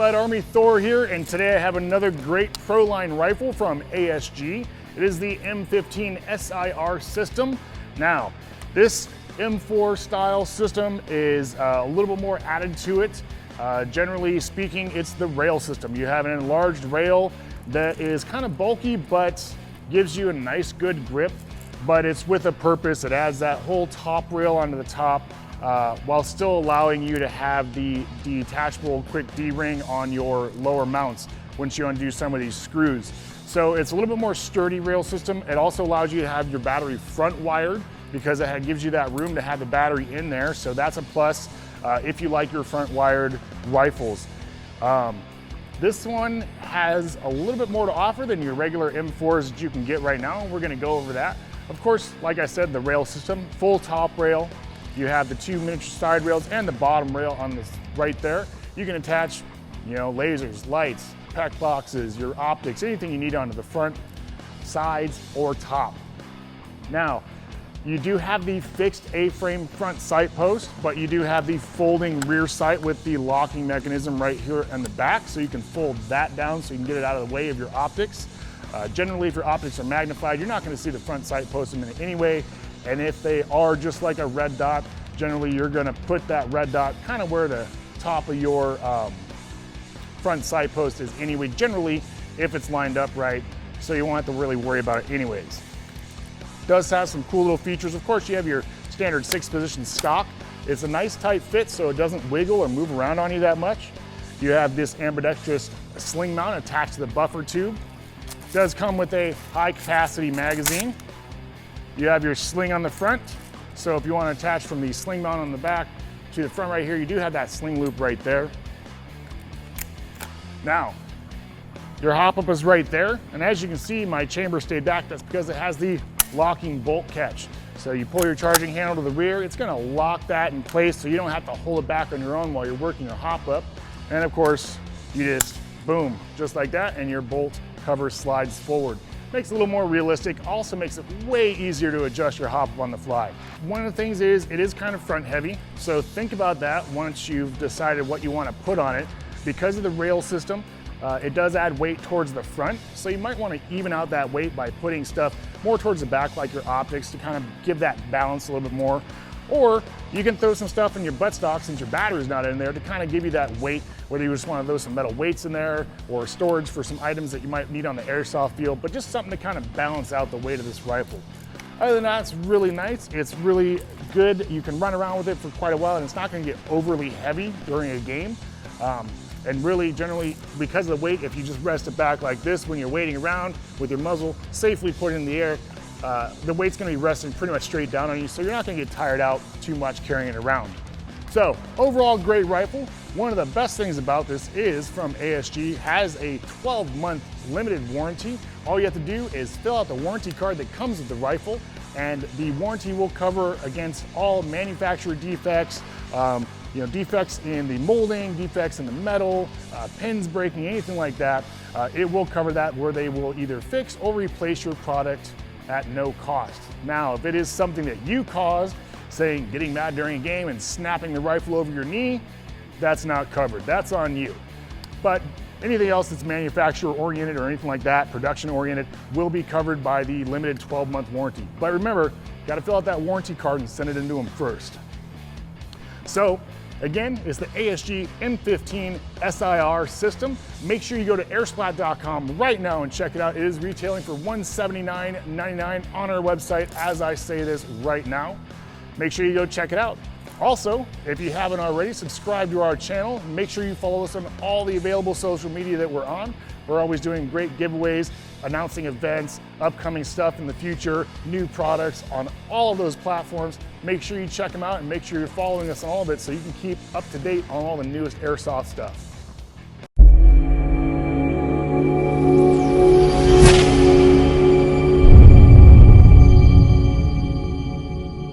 S-Sled Army Thor here, and today I have another great pro-line rifle from ASG. It is the M15 S.I.R system. Now, this M4 style system is a little bit more added to it. Generally speaking, it's the rail system. You have an enlarged rail that is kind of bulky, but gives you a nice, good grip, but it's with a purpose. It adds that whole top rail onto the top, while still allowing you to have the detachable quick D-ring on your lower mounts once you undo some of these screws. So it's a little bit more sturdy rail system. It also allows you to have your battery front wired because it gives you that room to have the battery in there. So that's a plus if you like your front wired rifles. This one has a little bit more to offer than your regular M4s that you can get right now. We're gonna go over that. Of course, like I said, the rail system, full top rail. You have the two miniature side rails and the bottom rail on this right there. You can attach, lasers, lights, pack boxes, your optics, anything you need onto the front, sides, or top. Now, you do have the fixed A-frame front sight post, but you do have the folding rear sight with the locking mechanism right here in the back, so you can fold that down so you can get it out of the way of your optics. Generally, if your optics are magnified, you're not going to see the front sight post in it anyway, and if they are just like a red dot, generally you're going to put that red dot kind of where the top of your front sight post is anyway, generally, if it's lined up right, so you won't have to really worry about it anyways. Does have some cool little features. Of course, you have your standard 6-position stock. It's a nice tight fit, so it doesn't wiggle or move around on you that much. You have this ambidextrous sling mount attached to the buffer tube. It does come with a high capacity magazine. You have your sling on the front. So if you want to attach from the sling mount on the back to the front right here, you do have that sling loop right there. Now, your Hopup is right there. And as you can see, my chamber stayed back. That's because it has the locking bolt catch. So you pull your charging handle to the rear, it's gonna lock that in place so you don't have to hold it back on your own while you're working your Hopup. And of course, you just, boom, just like that, and your bolt cover slides forward. Makes it a little more realistic, also makes it way easier to adjust your Hopup on the fly. One of the things is, it is kind of front heavy, so think about that once you've decided what you want to put on it. Because of the rail system, it does add weight towards the front, so you might want to even out that weight by putting stuff more towards the back, like your optics, to kind of give that balance a little bit more. Or you can throw some stuff in your buttstock since your battery's not in there to kind of give you that weight, whether you just want to throw some metal weights in there or storage for some items that you might need on the airsoft field, but just something to kind of balance out the weight of this rifle. Other than that, it's really nice. It's really good. You can run around with it for quite a while and it's not going to get overly heavy during a game. And really, generally, because of the weight, if you just rest it back like this when you're waiting around with your muzzle safely put in the air, the weight's gonna be resting pretty much straight down on you, so you're not gonna get tired out too much carrying it around. So, overall, great rifle. One of the best things about this is from ASG, has a 12-month limited warranty. All you have to do is fill out the warranty card that comes with the rifle, and the warranty will cover against all manufacturer defects, defects in the molding, defects in the metal, pins breaking, anything like that. It will cover that, where they will either fix or replace your product at no cost. Now, if it is something that you caused, saying getting mad during a game and snapping the rifle over your knee, that's not covered. That's on you. But anything else that's manufacturer oriented or anything like that, production oriented, will be covered by the limited 12-month warranty. But remember, you gotta fill out that warranty card and send it into them first. So, again, it's the ASG M15 S.I.R system. Make sure you go to airsplat.com right now and check it out. It is retailing for $179.99 on our website as I say this right now. Make sure you go check it out. Also, if you haven't already, subscribe to our channel. Make sure you follow us on all the available social media that we're on. We're always doing great giveaways, announcing events, upcoming stuff in the future, new products on all of those platforms. Make sure you check them out and make sure you're following us on all of it so you can keep up to date on all the newest airsoft stuff.